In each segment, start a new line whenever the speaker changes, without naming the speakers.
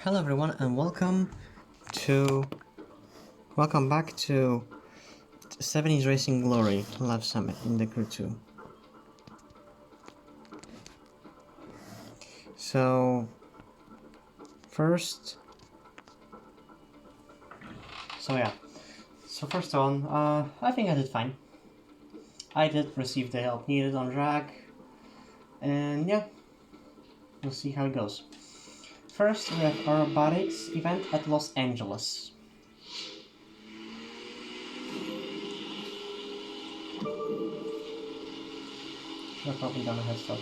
Hello everyone and welcome back to 70s Racing Glory Live Summit in the Crew 2. So first first on, I think I did fine. I did receive the help needed on drag, and yeah, we'll see how it goes. First, we have aerobatics event at Los Angeles. Should have opened down my head stuff.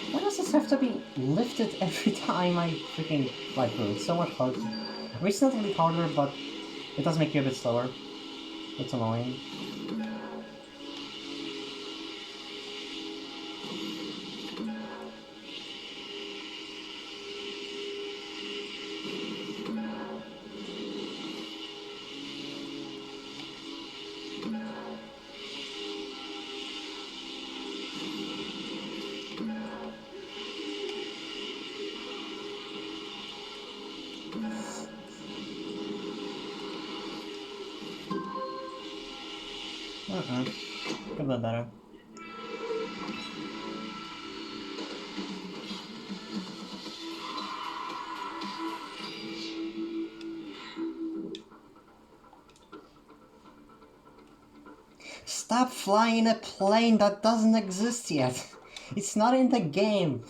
Why does this have to be lifted every time I freaking fly through? It's so much harder. Recently harder, but it does make you a bit slower. It's annoying. Could be better. Stop flying a plane that doesn't exist yet. It's not in the game.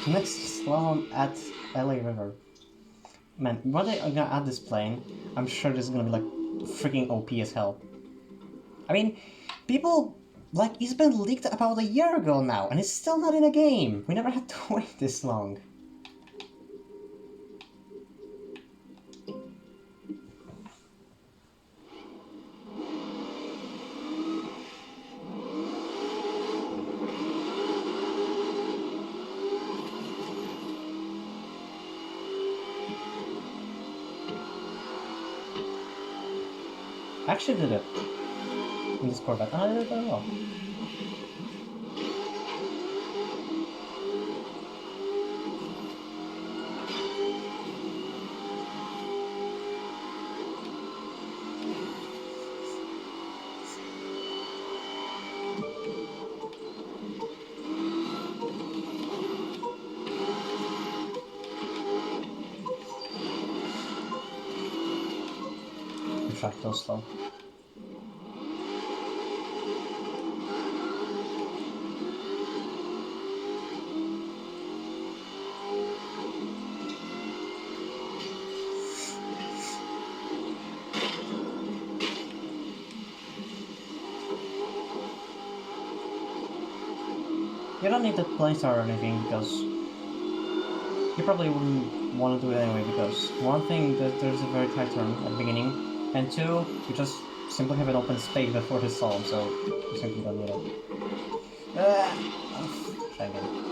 Next slalom at LA River. Man, when they are gonna add this plane, I'm sure this is gonna be like freaking OP as hell. I mean, people, like, it's been leaked about a year ago now, and it's still not in a game. We never had to wait this long. I actually did it in this Corvette, and I did it very well. The track goes slow. You don't need the plane star or anything because you probably wouldn't want to do it anyway because one thing, that there's a very tight turn at the beginning, and two, you just simply have an open space before the slalom, so you simply don't need it. Try again.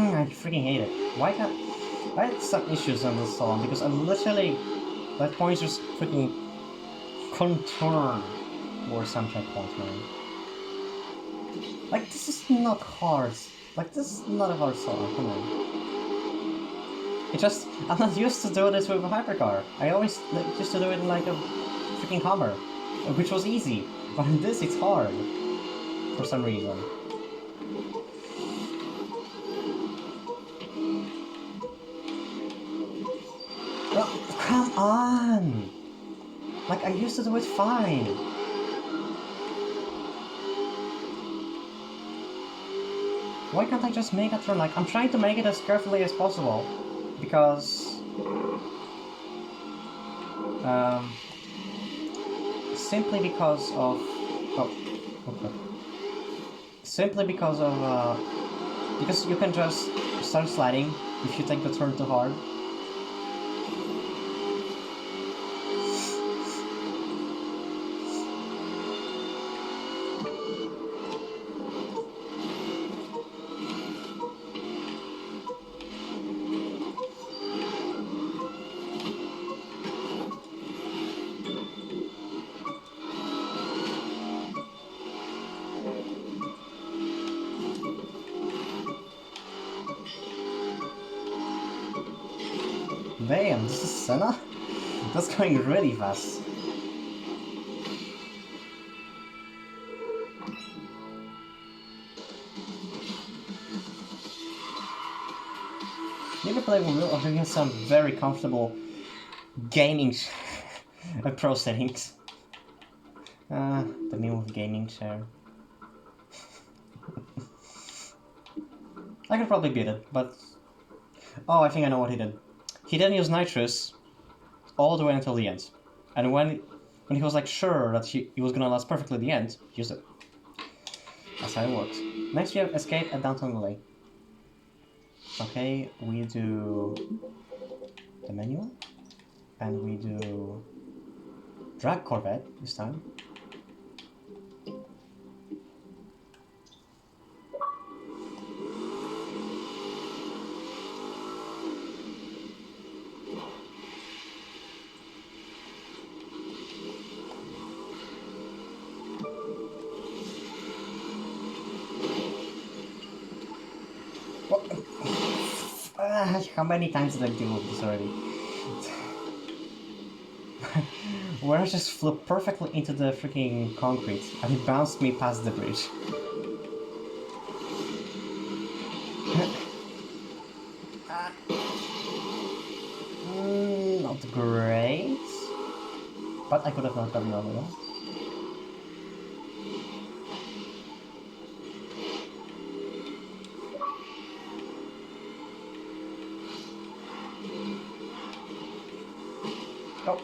I freaking hate it. Why can't... I had some issues on this song because I literally... That point just freaking couldn't turn towards some checkpoints, man. Like, this is not hard. Like, this is not a hard song, come on. It just, I'm not used to do this with a hypercar. I always used to do it in like a freaking Hummer, which was easy. But in this, it's hard. For some reason. Oh, come on! Like, I used to do it fine. Why can't I just make a turn? Like, I'm trying to make it as carefully as possible. Because... simply because of... Oh, okay. Simply because of, because you can just start sliding if you take the turn too hard. Damn, this is Senna? That's going really fast. Maybe play will get some very comfortable gaming pro settings. The name of gaming chair. I could probably beat it, but... Oh, I think I know what he did. He didn't use nitrous all the way until the end. And when he was like sure that he was gonna last perfectly at the end, he used it. That's how it works. Next we have Escape at Downtown LA. Okay, we do the manual. And we do Drag Corvette this time. How many times did I do this already? Where I just flew perfectly into the freaking concrete and it bounced me past the bridge. Not great, but I could have not gotten over that. Oh.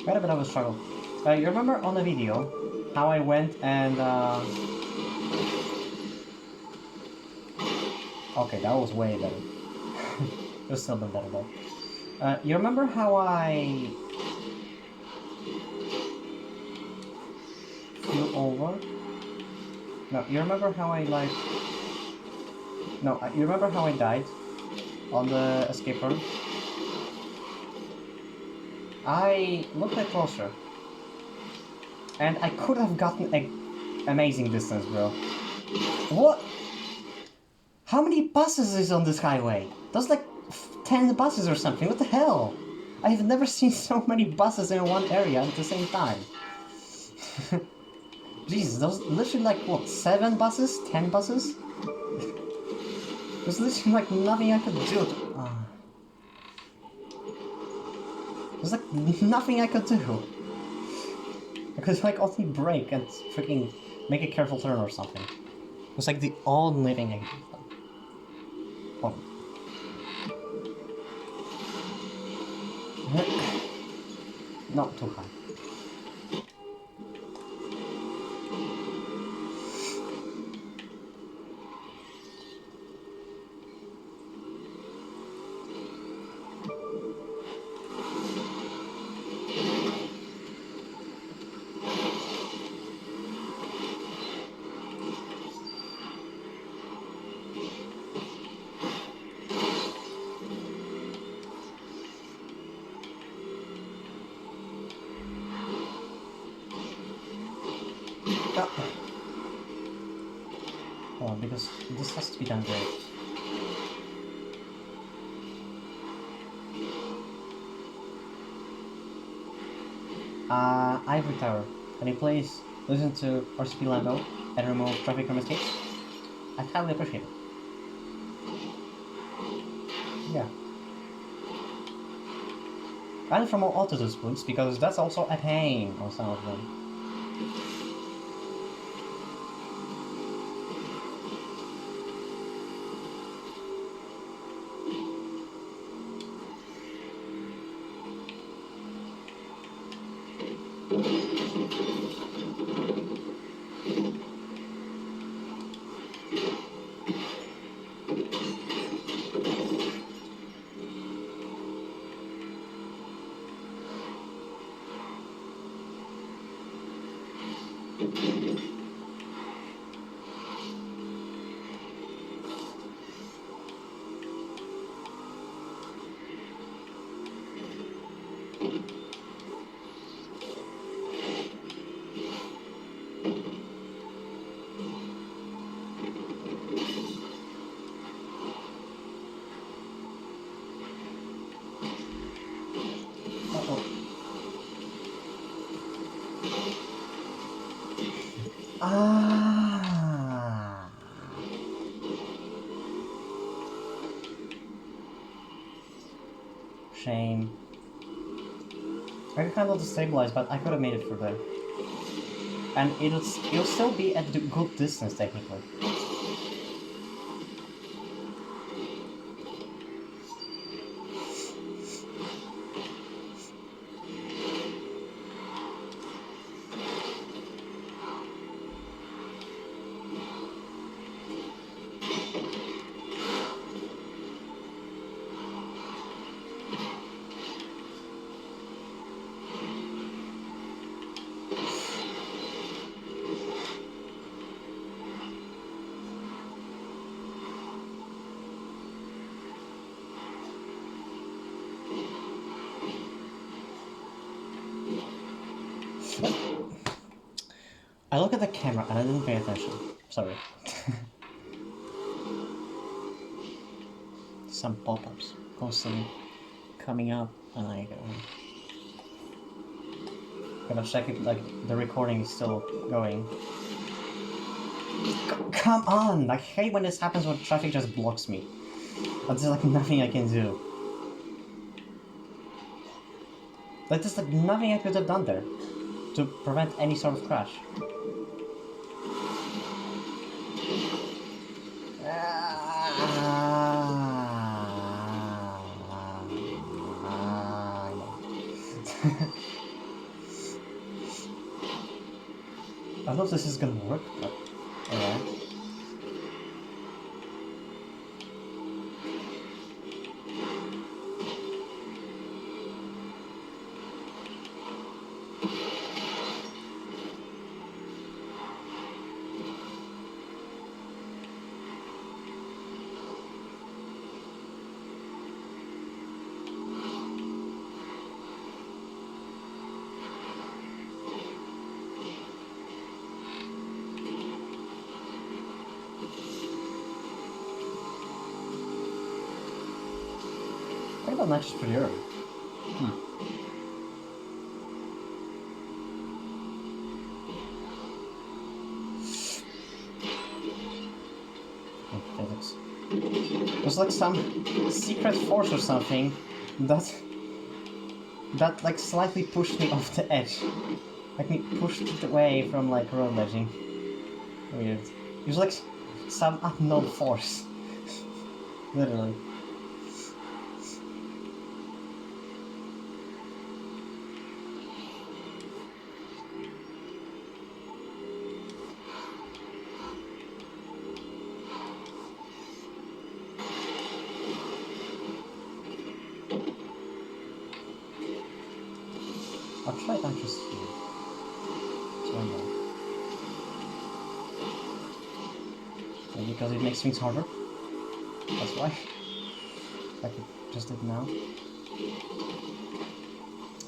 Quite a bit of a struggle. You remember on the video how I went and okay, that was way better. It was still been better though. You remember how I flew over? No, you remember how I like... No, you remember how I died on the escape room? I looked at closer. And I could have gotten an amazing distance, bro. What? How many buses is on this highway? There's like 10 buses or something. What the hell? I've never seen so many buses in one area at the same time. Jesus, there was literally like, what, 7 buses? 10 buses? There's literally like nothing I could do. There's like nothing I could do. I could like only brake and freaking make a careful turn or something. It was like the only thing I could do. Oh. Not too high. Hold on, because this has to be done great. Ivory Tower. Can you please listen to RCP Lambo and remove traffic from escapes? I'd highly appreciate it. Yeah. And from all auto disputes, because that's also a pain on some of them. Ah. Shame. I could handle the stabilize, but I could have made it for there. And it'll still be at a good distance, technically. I look at the camera and I didn't pay attention. Sorry. Some pop-ups constantly coming up, and I gotta check if like the recording is still going. Come on! I hate when this happens when traffic just blocks me. But there's like nothing I can do. Like there's like nothing I could have done there to prevent any sort of crash. I don't know if this is gonna work, but yeah. I think that match is pretty early. Physics. There's like some secret force or something that like slightly pushed me off the edge. Like me pushed it away from like road ledging. Weird. It was like some unknown force. Literally. I'll try that just here. So I know. Maybe because it makes things harder. That's why. Like it just did now.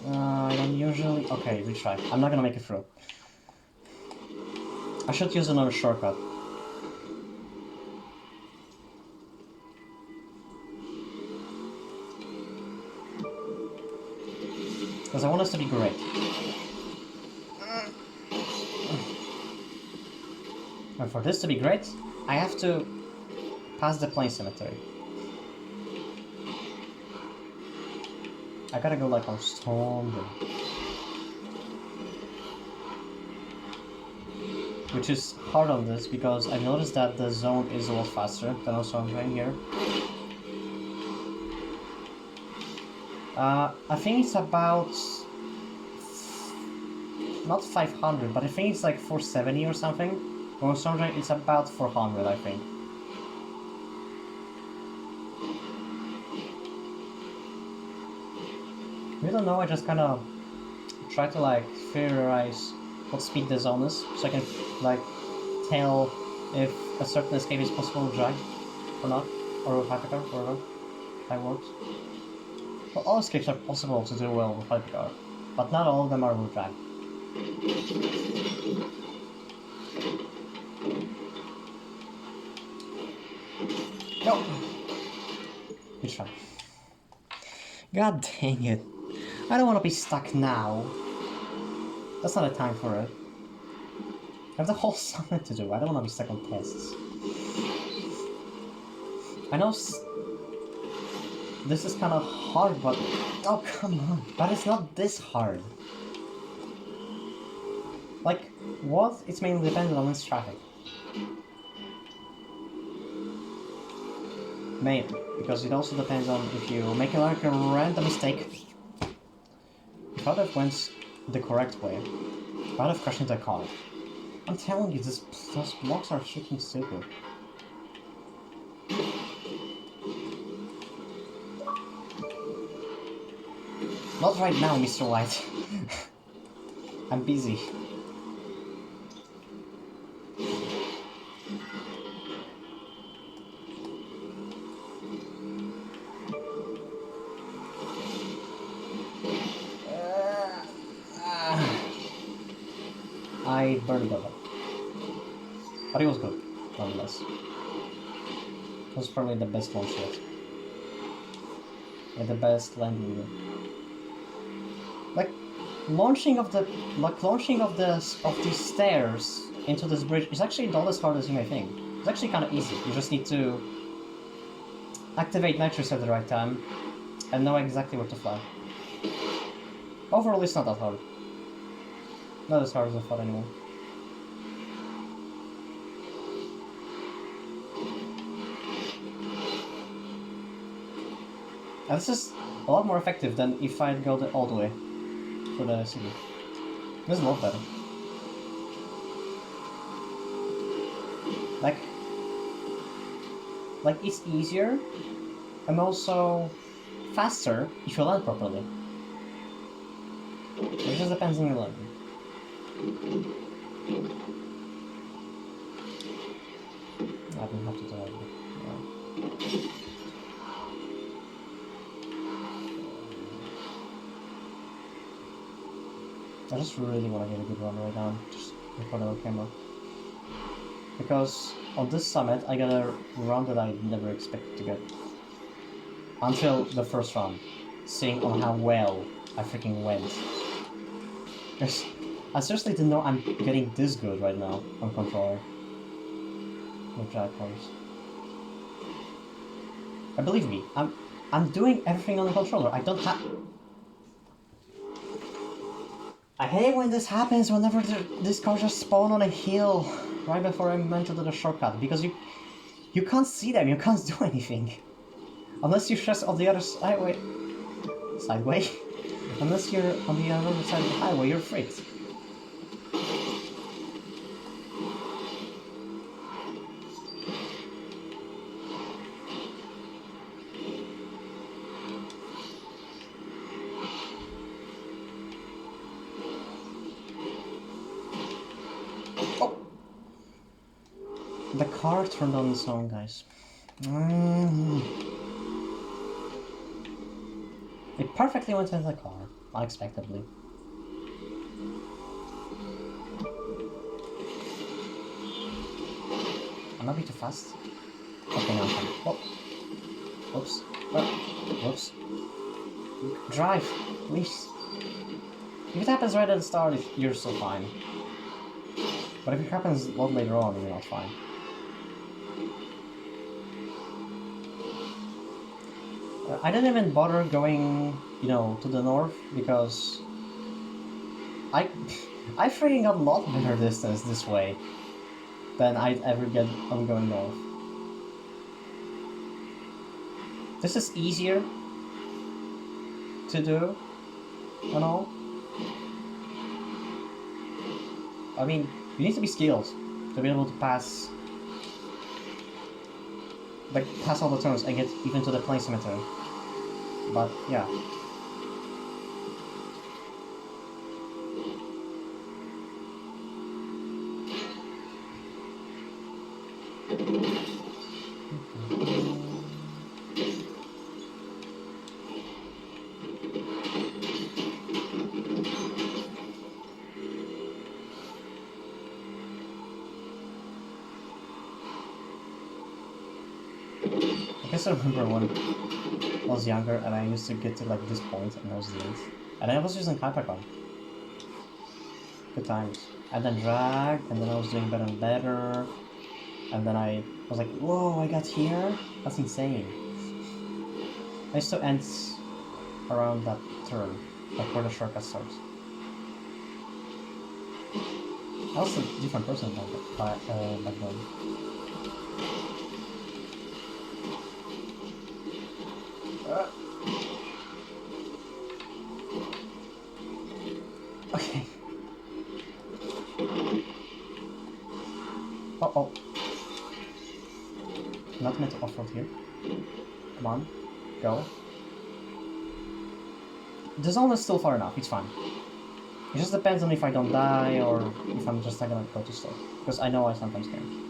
I don't usually... Okay, retry. I'm not gonna make it through. I should use another shortcut. Because I want this to be great. And for this to be great, I have to pass the plane cemetery. I gotta go like on Storm, which is hard on this because I've noticed that the zone is a lot faster than on Storm Drain here. I think it's about not 500, but I think it's like 470 or something. On Storm Drain, it's about 400, I think. I don't know, I just kind of try to like theorize what speed the zone is, so I can like tell if a certain escape is possible with drag or not, or with hypercar, or whatever. That works. Well, all escapes are possible to do well with hypercar, but not all of them are with drag. No! Good try. God dang it. I don't want to be stuck now. That's not a time for it. I have the whole summit to do. I don't want to be stuck on tests. I know this is kind of hard, but... Oh, come on. But it's not this hard. Like, what? It's mainly dependent on this traffic. Maybe. Because it also depends on if you make like a random mistake. If I would have went the correct way, I would have crashed into a car. I'm telling you, those blocks are freaking stupid. Not right now, Mr. White. I'm busy. I burned it up. But it was good, nonetheless. It was probably the best launch yet. With the best landing gear. Like launching of these stairs into this bridge is actually not as hard as you may think. It's actually kind of easy. You just need to activate nitrous at the right time and know exactly where to fly. Overall, it's not that hard. Not as hard as I thought anyway. And this is a lot more effective than if I'd go all the way for the city. This is a lot better. Like it's easier and also faster if you land properly. It just depends on your landing. I don't have to do that. Yeah. I just really want to get a good run right now, just in front of the camera. Because on this summit, I got a run that I never expected to get. Until the first run, seeing on how well I freaking went. I seriously didn't know I'm getting this good right now on controller. With drag cars. Believe me, I'm doing everything on the controller. I don't have... I hate when this happens, whenever this car just spawn on a hill right before I'm meant to do the shortcut, because you can't see them, you can't do anything. Unless you press on the other sideway. Unless you're on the other side of the highway, you're freaked. The car turned on its own, guys. It perfectly went into the car, unexpectedly. I might be too fast. Okay, now I'm fine. Oh. Whoops. Oh. Whoops. Drive, please. If it happens right at the start, you're still fine. But if it happens a lot later on, you're not fine. I didn't even bother going, you know, to the north because I freaking got a lot better distance this way than I'd ever get on going north. This is easier to do and all. I mean, you need to be skilled to be able to pass, like, pass all the turns and get even to the plane cemetery. But yeah. I guess I remember when I was younger and I used to get to like this point and I was the 8th. And I was using Hypercon. Good times. And then drag, and then I was doing better and better. And then I was like, whoa, I got here? That's insane. I used to end around that turn, like where the shortcut starts. I was a different person back then. Okay. Uh-oh. Not meant to off-road here. Come on. Go. The zone is still far enough, it's fine. It just depends on if I don't die or if I'm just not gonna go too slow. Because I know I sometimes can.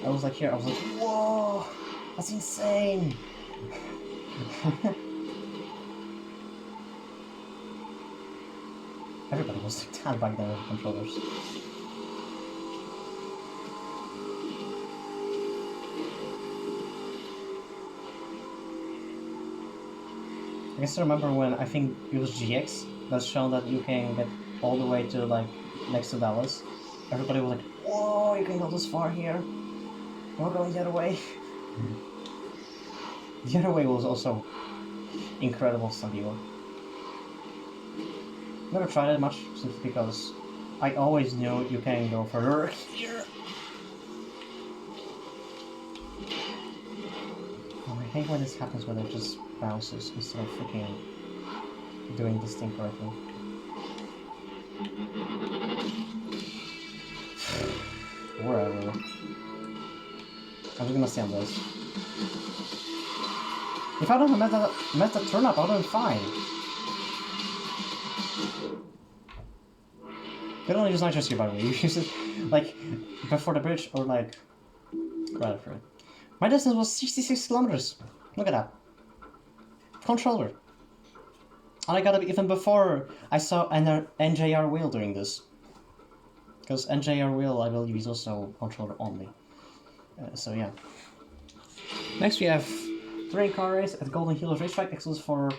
I was like here, I was like, whoa, that's insane! Everybody was like that back then with controllers. I guess I remember when I think it was GX that's shown that you can get all the way to like next to Dallas. Everybody was like, whoa, you can go this far here. We're going the other way. The other way was also incredible to some people. Never tried it much simply because I always knew you can go further here. Oh, I hate when this happens when it just bounces instead of freaking doing this thing correctly. Wherever. I'm just gonna stay on this. If I don't have met that turn up, I would have been fine. You don't use nitro skill, by the way. You use it like before the bridge or like right after it. My distance was 66 kilometers. Look at that. Controller. And I got it even before I saw NJR Wheel doing this. Because NJR Wheel, I believe, is also controller only. So yeah. Next we have Terrain Car Race at Golden Hills Racetrack, exclusive for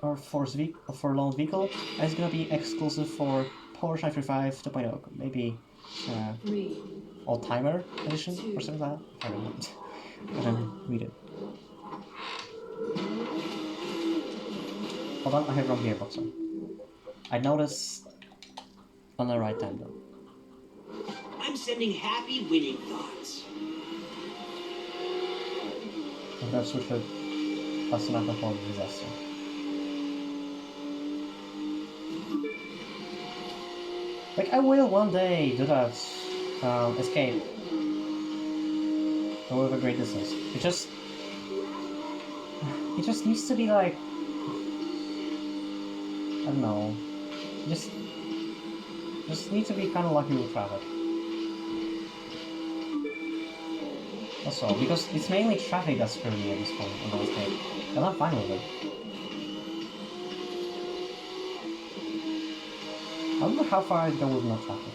our for loaned vehicle. And it's gonna be exclusive for Porsche 935 2.0, maybe old timer edition or something like that. I don't know. I didn't read it. Hold on, I have wrong gearbox on. I noticed on the right time though.
I'm sending happy winning thoughts.
I'm gonna switch to Astronaut before disaster. Like, I will one day do that escape. Over a great distance. It just needs to be like, I don't know. Just need to be kind of lucky with traffic. That's all, because it's mainly traffic that's screwing me at this point on the escape, and I'm fine with it. I wonder how far I'd go with no traffic.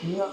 No.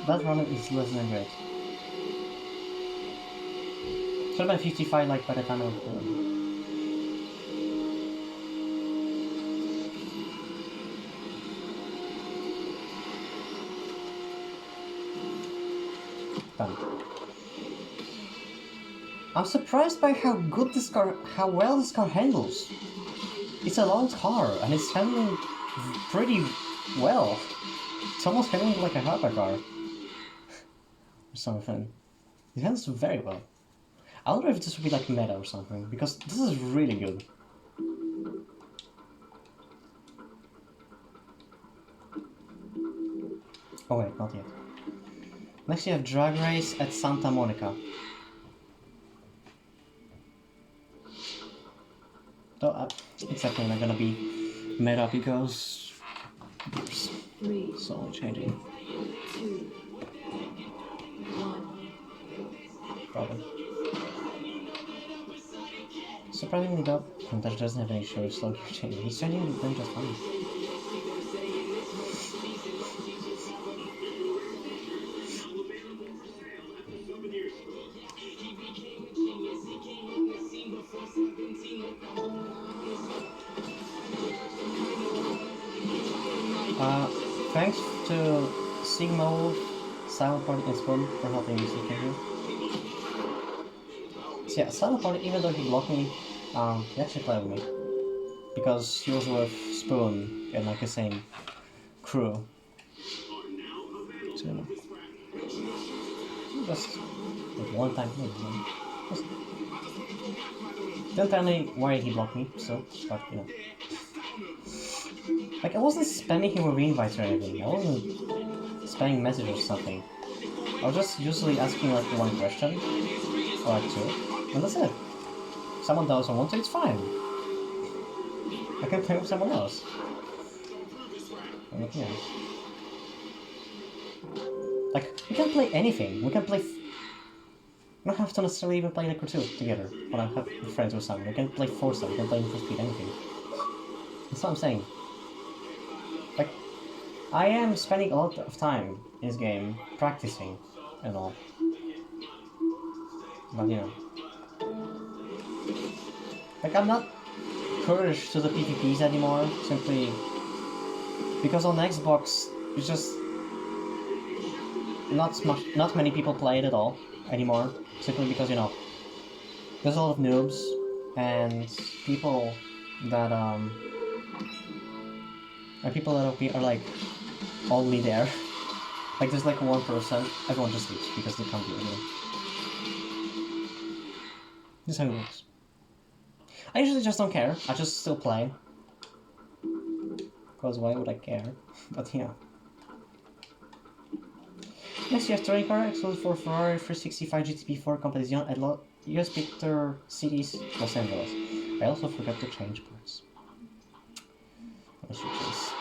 That run is less than great. Should have been 55 like by the time I was done. I'm surprised by how good this car, how well this car handles. It's a long car and it's handling pretty well. It's almost handling like a hypercar. Or something. It handles very well. I wonder if this would be like meta or something, because this is really good. Oh wait, not yet. Next you have Drag Race at Santa Monica. Though it's definitely not gonna be meta because it's only changing.
2, 1.
Probably. Surprisingly though, Vintage doesn't have any show slow changing. He's changing them just fine. Thanks to Sigma Wolf, Silent Party, and Spoon for helping me see here. So yeah, Silent Party, even though he blocked me, he actually played with me. Because he was with Spoon in like the same crew. So, you know. Just like one time, maybe. Just... Don't tell me why he blocked me, so, but you know. Like, I wasn't spamming him with invites or anything. I wasn't spamming messages or something. I was just usually asking like one question, or like two, and that's it. If someone doesn't want to, it's fine. I can play with someone else. And, yeah. Like, we can play anything. We can play... We don't have to necessarily even play like 2 together, when I have friends with someone. We can play Forza, we can play Need for Speed, anything. That's what I'm saying. Like, I am spending a lot of time in this game practicing and all. But you know. Like, I'm not encouraged to the PvPs anymore, simply because on Xbox it's just not many people play it at all anymore, simply because, you know, there's a lot of noobs and people that are like only there. Like there's like 1%, everyone just leaves because they can't do anything. This is how it works. I usually just don't care. I just still play. Because why would I care? But yeah. Next year's touring car exclusive for Ferrari 365 GTB4 Competition at US Picture Cities, Los Angeles. I also forgot to change parts. I should change.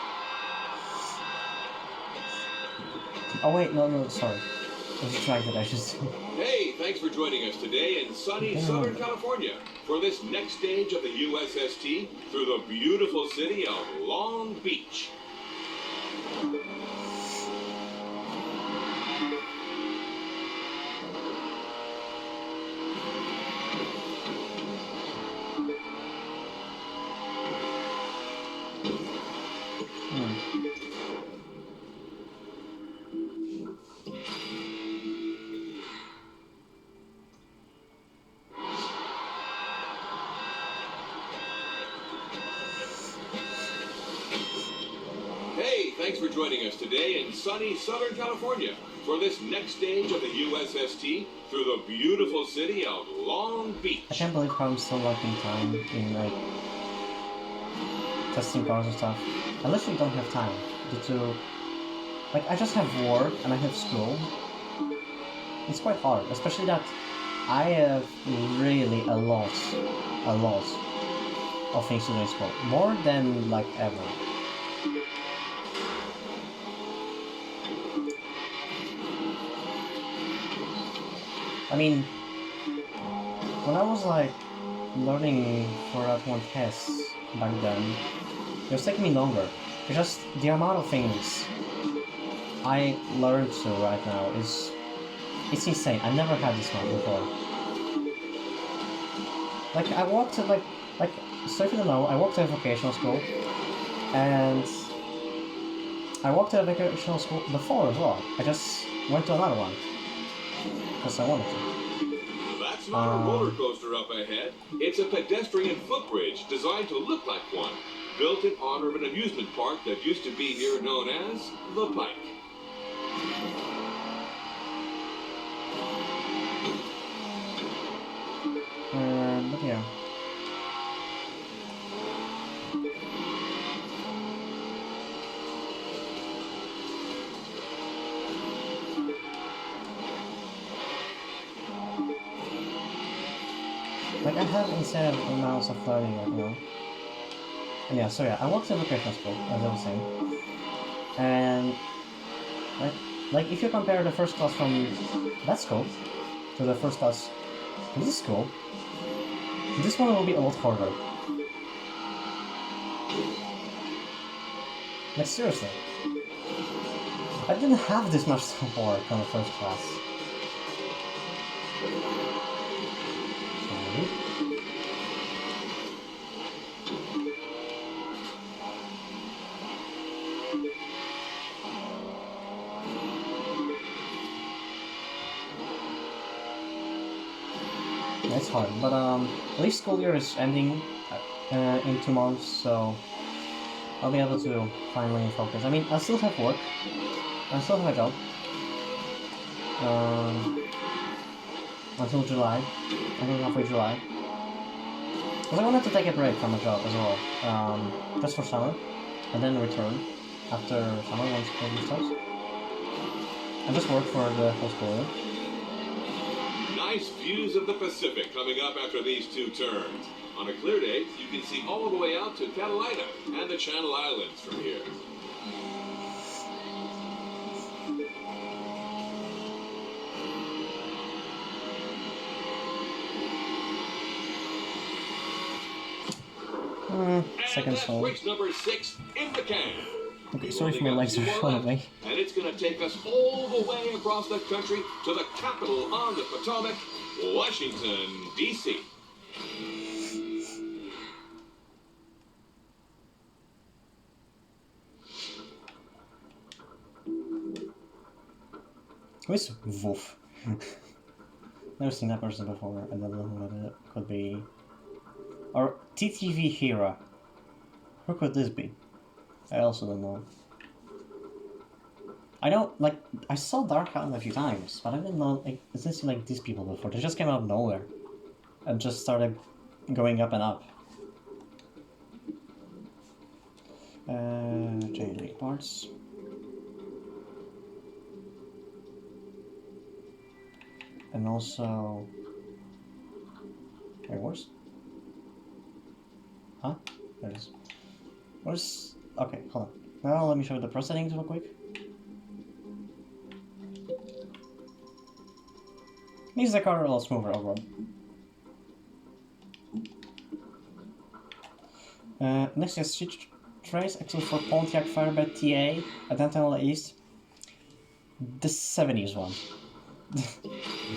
Oh wait, no, sorry. I was distracted, I should say.
Hey, thanks for joining us today in sunny Southern California for this next stage of the USST through the beautiful city of Long Beach. Hey, thanks for joining us today in sunny Southern California for this next stage of the USST through the beautiful city of Long Beach.
I can't believe how I'm still lacking time in like testing cars and stuff. I literally don't have time due to like I just have work and I have school. It's quite hard, especially that I have really a lot of things to do in school, more than like ever. I mean, when I was like learning for that one test back then, it was taking me longer. Just the amount of things I learned to right now it's insane. I never had this one before. Like I walked to like so if you don't know, I walked to a vocational school and I walked to a vocational school before as well. I just went to another one. Because I wanted to.
That's not a roller coaster up ahead. It's a pedestrian footbridge designed to look like one, built in honor of an amusement park that used to be here known as The Pike.
But yeah. Like I have insane amounts of learning right now. And yeah, so yeah, I worked in vocational school, as I was saying. And like if you compare the first class from that school to the first class in this school, this one will be a lot harder. Like seriously. I didn't have this much support on the first class. It's hard, but at least school year is ending in 2 months, so I'll be able to finally focus. I mean, I still have work, I still have a job until July, until halfway July. Because I wanted to take a break from a job as well, just for summer, and then return after summer once school starts, and just work for the whole school year.
Nice views of the Pacific coming up after these two turns. On a clear day, you can see all the way out to Catalina and the Channel Islands from here.
Second
that's
stall.
race number 6 in the can.
Okay, sorry if my legs are showing me.
And it's going to take us all the way across the country to the capital on the Potomac, Washington, D.C.
Who is Wolf? Never seen that person before. I don't know who that could be. Or TTV Hero. Who could this be? I also don't know. I know, like, I saw Dark Island a few times, but I didn't know existed like these people before. They just came out of nowhere and just started going up and up. Chain link parts. And also... Wait, where's... Huh? There it is. Where's... Okay, hold on. Now let me show you the pro settings real quick. Makes the car a lot smoother overall. Next is Street Trace, actually for Pontiac Firebird TA, Identical East. The 70s one.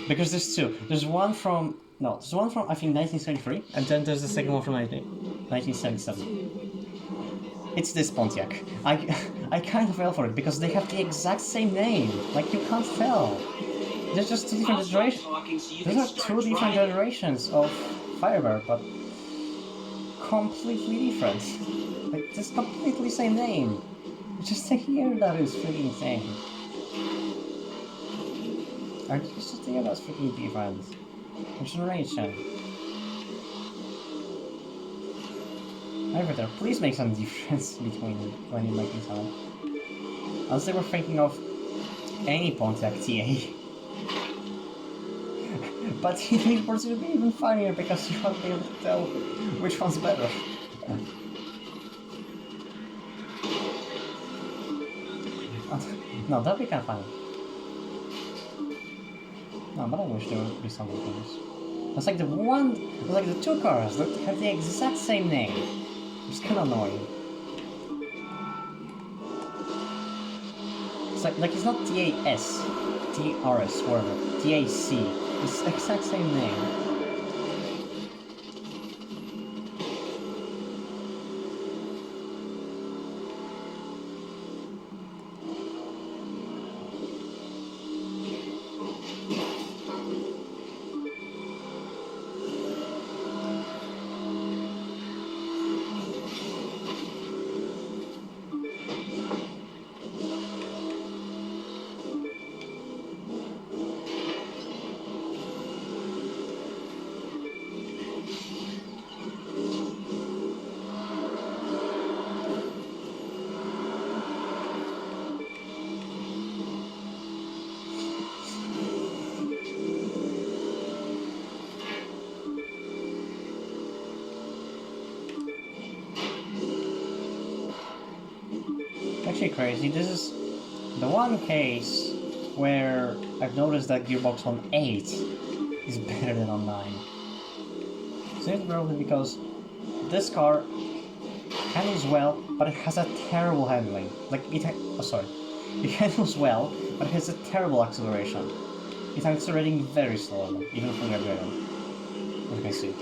Because there's two. There's one from... No, there's one from, I think, 1973, and then there's the second one from 1977. It's this Pontiac. I kind of fell for it, because they have the exact same name. Like, you can't tell. There's just two different generations. Those are two different generations of Firebird, but completely different. Like, it's completely same name. Just to hear that is freaking insane. I just think that's freaking different. Generation. However, there, please make some difference between when you're making sound. Unless they were thinking of any Pontiac TA. But Heat Wars will be even funnier because you won't be able to tell which one's better. No, that'd be kind of funny. No, but I wish there would be something else. It's like the two cars that have the exact same name. It's kind of annoying. It's like it's not TAS, TRS, whatever, TAC. It's the exact same name. Actually crazy, this is the one case where I've noticed that Gearbox on 8 is better than on 9. Simply probably because this car handles well, but it has a terrible handling. Like, it handles well, but it has a terrible acceleration. It's accelerating very slowly, even from the ground. As you can see.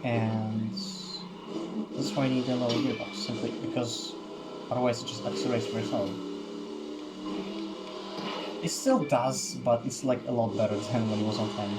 And that's why I need a lower gearbox, simply because otherwise it just accelerates very slowly. It still does, but it's like a lot better than when it was on 10.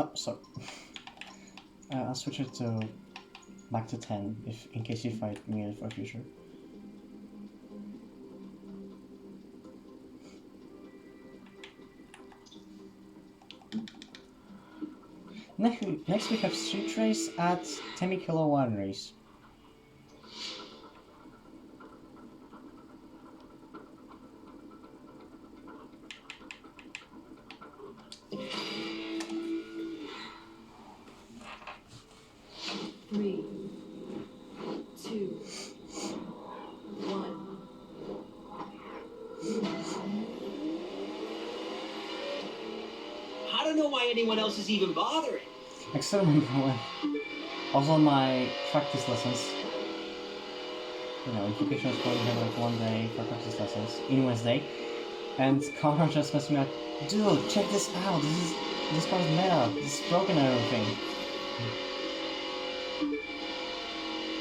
Oh, so I'll switch it to back to 10 if in case you fight me for future. Next we have Street Race at Temecula Wineries.
Three, two, one.
I don't know why anyone else is even bothering.
I still remember when I was on my practice lessons. You know, in vocational school we have like one day for practice lessons in Wednesday, and Connor just messaged me like, "Dude, check this out. This car's meta. This is broken and everything."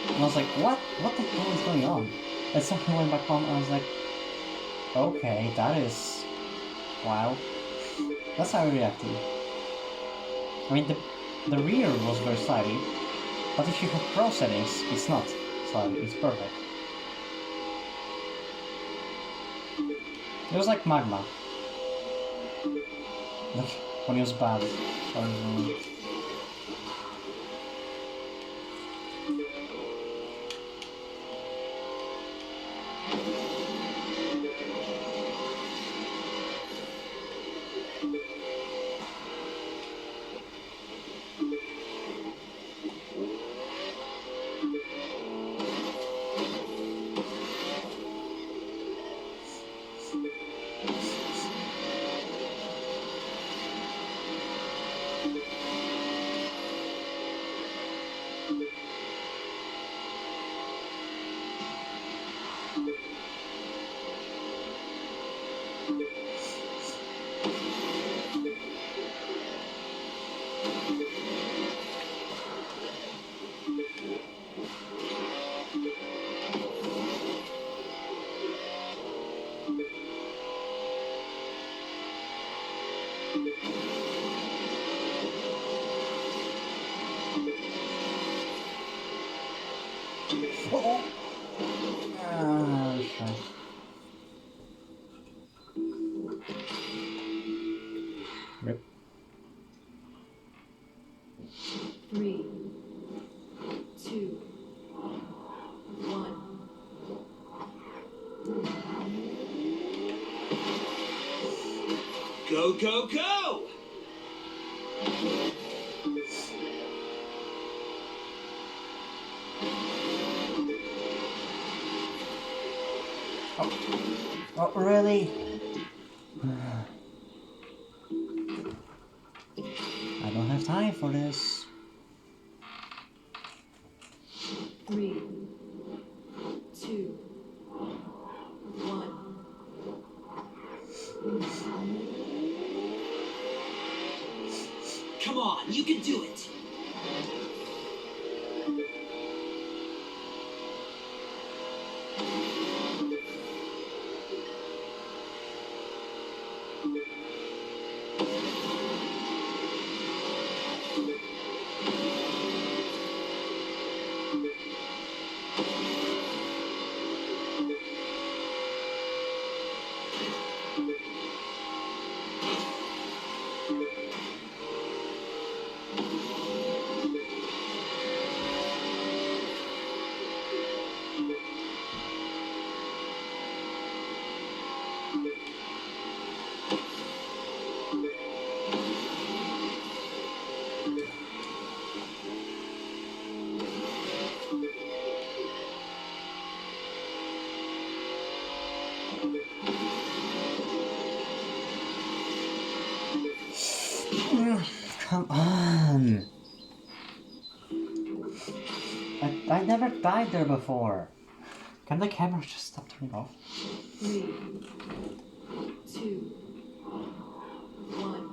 And I was like, "What? What the hell is going on?" And so I went back home and I was like, "Okay, that is wild." That's how I reacted. I mean, the rear was very slidey, but if you have pro settings, it's not slidey, it's perfect. It was like Magma. Like, when it was bad. Oh! Okay. Rip.
Three, two, one.
Go, go, go!
Oh, really? I don't have time for this.
Three, two, one.
Come on, you can do it.
Come on! I never died there before. Can the camera just stop turning off?
Three, two, one.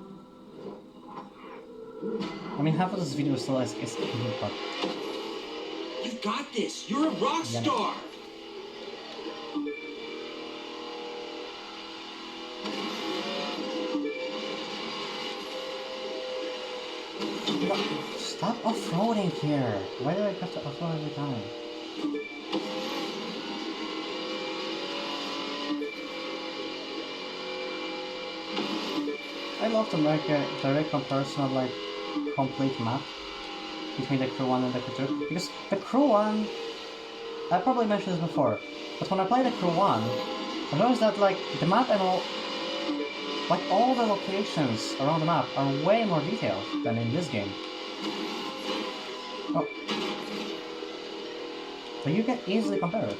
I mean, half of this video still is but
You got this. You're a rock
Yeah.
star.
off-roading here. Why do I have to off-road every time? I love to make a direct comparison of like complete map between the Crew 1 and the Crew 2, because the Crew 1, I probably mentioned this before, but when I play the Crew 1, I noticed that like the map and all the locations around the map are way more detailed than in this game. Oh. So you can easily compare it.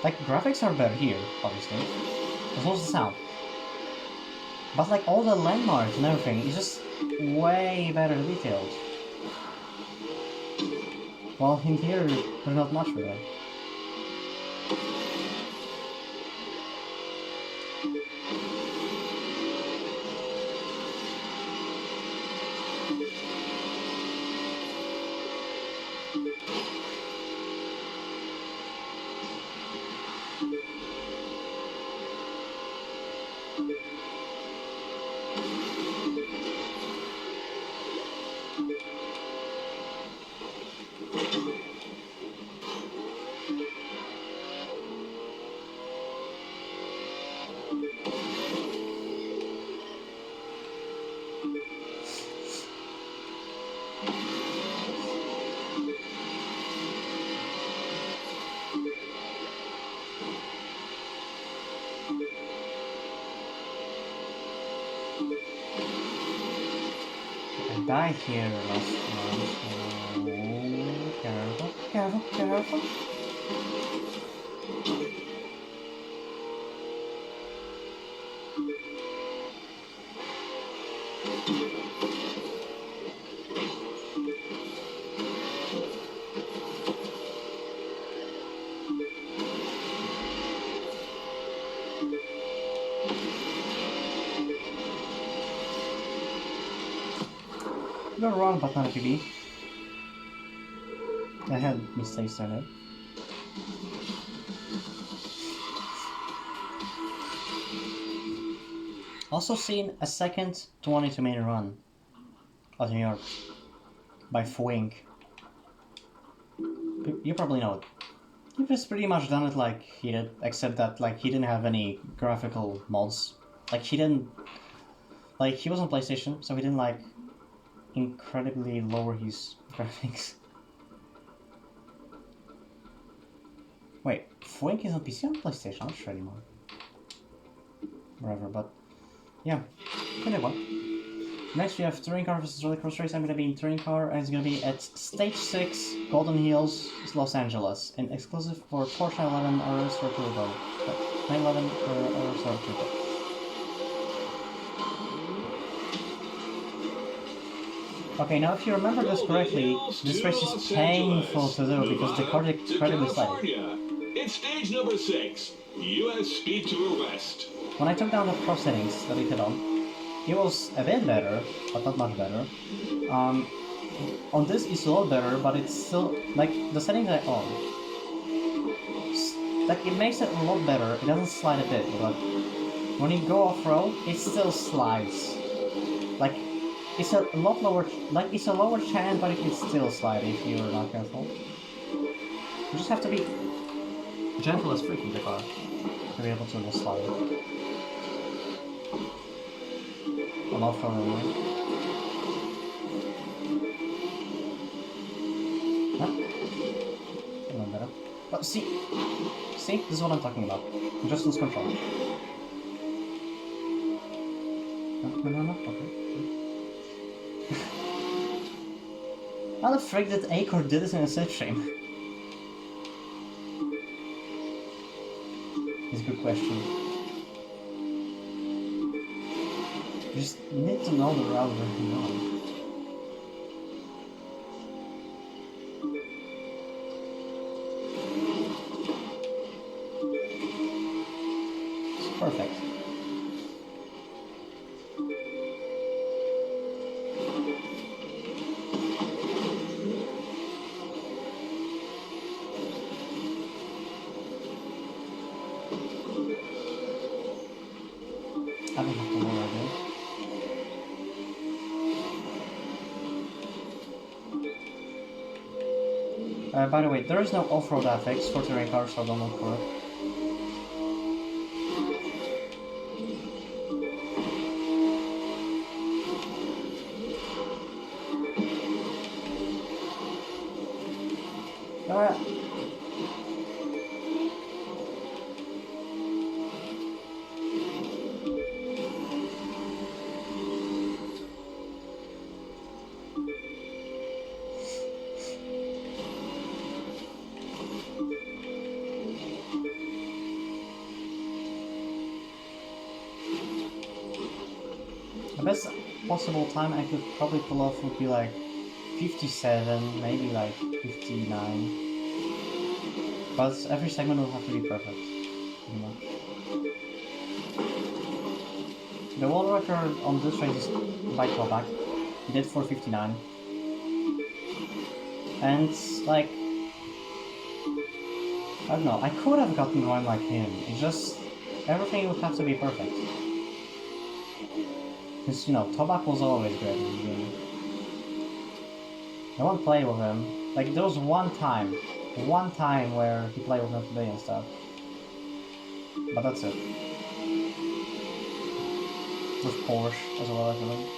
Like, graphics are better here, obviously, as well as the sound. But like, all the landmarks and everything is just way better detailed. Well, in here, there's not much really. I died here last time, so careful, careful, careful. You're wrong, but not a PB. I had mistakes on it. Also seen a second 22-minute run of New York by Fwink. You probably know it. He just pretty much done it like he did, except that like he didn't have any graphical mods. Like he didn't, like he was on PlayStation, so he didn't like incredibly lower his graphics. Wait, Fwink is on PC or PlayStation? I'm not sure anymore. Whatever, but yeah, pretty well. Next we have Touring Car vs Rallycross Race. I'm gonna be in Touring Car, and it's gonna be at Stage 6, Golden Hills, Los Angeles, and exclusive for Porsche 911 RS or Turbo. 911 or RS or Turbo. Okay, now if you remember this correctly, this race is painful to do because the car is incredibly sliding.
It's stage number 6, US Speed Tour West.
When I took down the Pro settings that it had on, it was a bit better, but not much better. On this it's a lot better, but it's still, like, the settings I own, like, it makes it a lot better. It doesn't slide a bit, but when you go off-road, it still slides. Like, it's a lot lower, like, it's a lower chance, but it can still slide if you're not careful. You just have to be gentle as freaking the car to be able to slide. I'm off for a moment. Huh? A little better. But see, this is what I'm talking about. You just lose control. No, okay. How the frick did Acor do this in a slipstream? It's a good question. You just need to know the route very well. It's perfect. I don't have to worry about it. By the way, there is no off-road affix for touring cars, so don't look for it. Alright. The best possible time I could probably pull off would be like 57, maybe like 59. But every segment will have to be perfect, pretty much. The world record on this race is by Toback. He did 4:59. And like, I don't know, I could have gotten one like him. It's just, everything would have to be perfect. Because, you know, Toback was always great in the game. I won't play with him. Like, there was one time where he played with him today and stuff. But that's it. With Porsche as well, I think.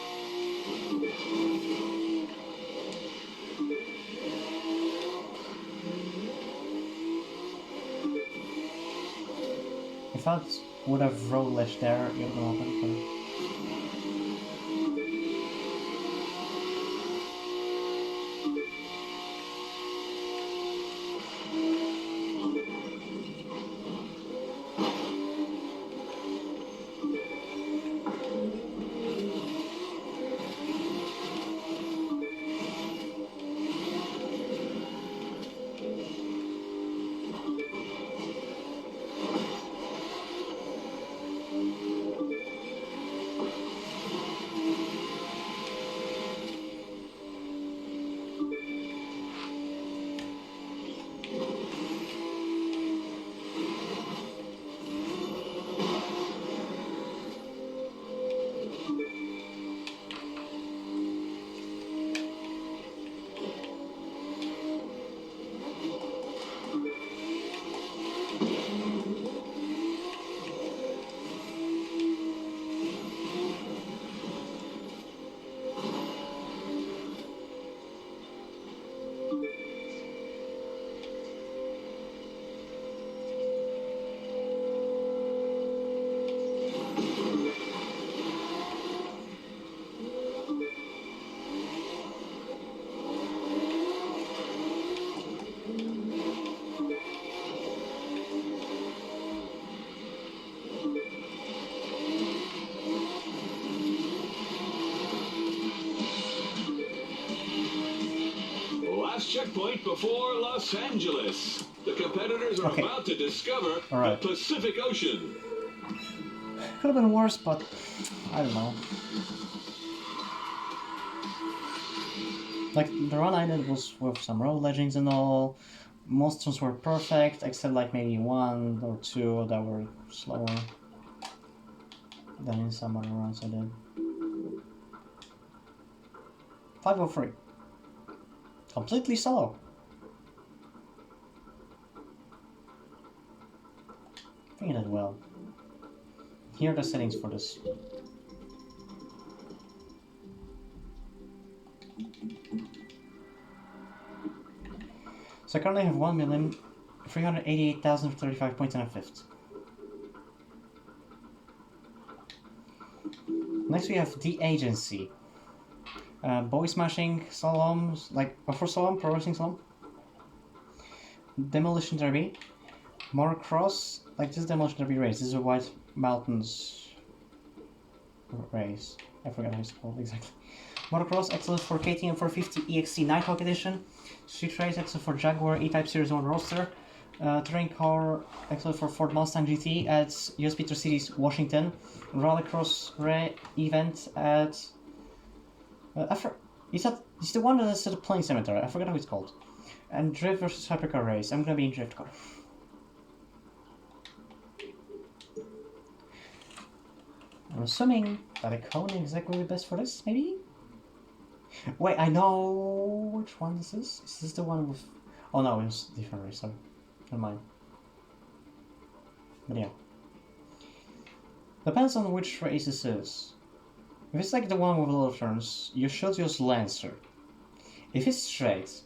If I would have road ledge there, it would have happened.
Last checkpoint before Los Angeles. The competitors are about to discover the Pacific Ocean.
Could have been worse, but I don't know. Like, the run I did was with some road legends and all. Most turns were perfect, except like maybe one or two that were slower than in some other runs I did. 503. Completely solo. I think it did well. Here are the settings for this. So I currently have 1,388,035 points and a fifth. Next we have The Agency. Boy Smashing Slalom, like buffer slalom, pro racing slalom. Demolition Derby. Motocross, like this is Demolition Derby race. This is a White Mountains race. I forgot how it's called exactly. Motocross, excellent for KTM 450 EXC Nighthawk Edition. Street Race, excellent for Jaguar E-Type Series 1 Roadster. Touring Car, excellent for Ford Mustang GT at US Peter Cities, Washington. Rallycross event at... it's the one that is at the plane cemetery. I forgot how it's called. And Drift versus Hypercar race. I'm gonna be in Drift Car. I'm assuming that a cone is exactly the best for this, maybe? Wait, I know which one this is. Is this the one with... Oh no, it's different race, sorry. Never mind. But yeah. Depends on which race this is. If it's like the one with a lot of turns, you should use Lancer. If it's straight,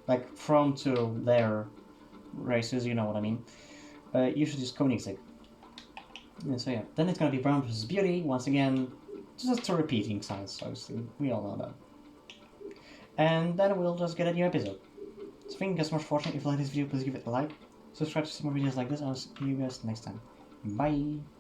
like from to their races, you know what I mean, you should use Koenigsegg. Yeah, so yeah, then it's gonna be Brown vs. Beauty, once again, just a repeating science, obviously, we all know that. And then we'll just get a new episode. So thank you guys so much for watching. If you like this video, please give it a like. Subscribe to see more videos like this, and I'll see you guys next time. Bye!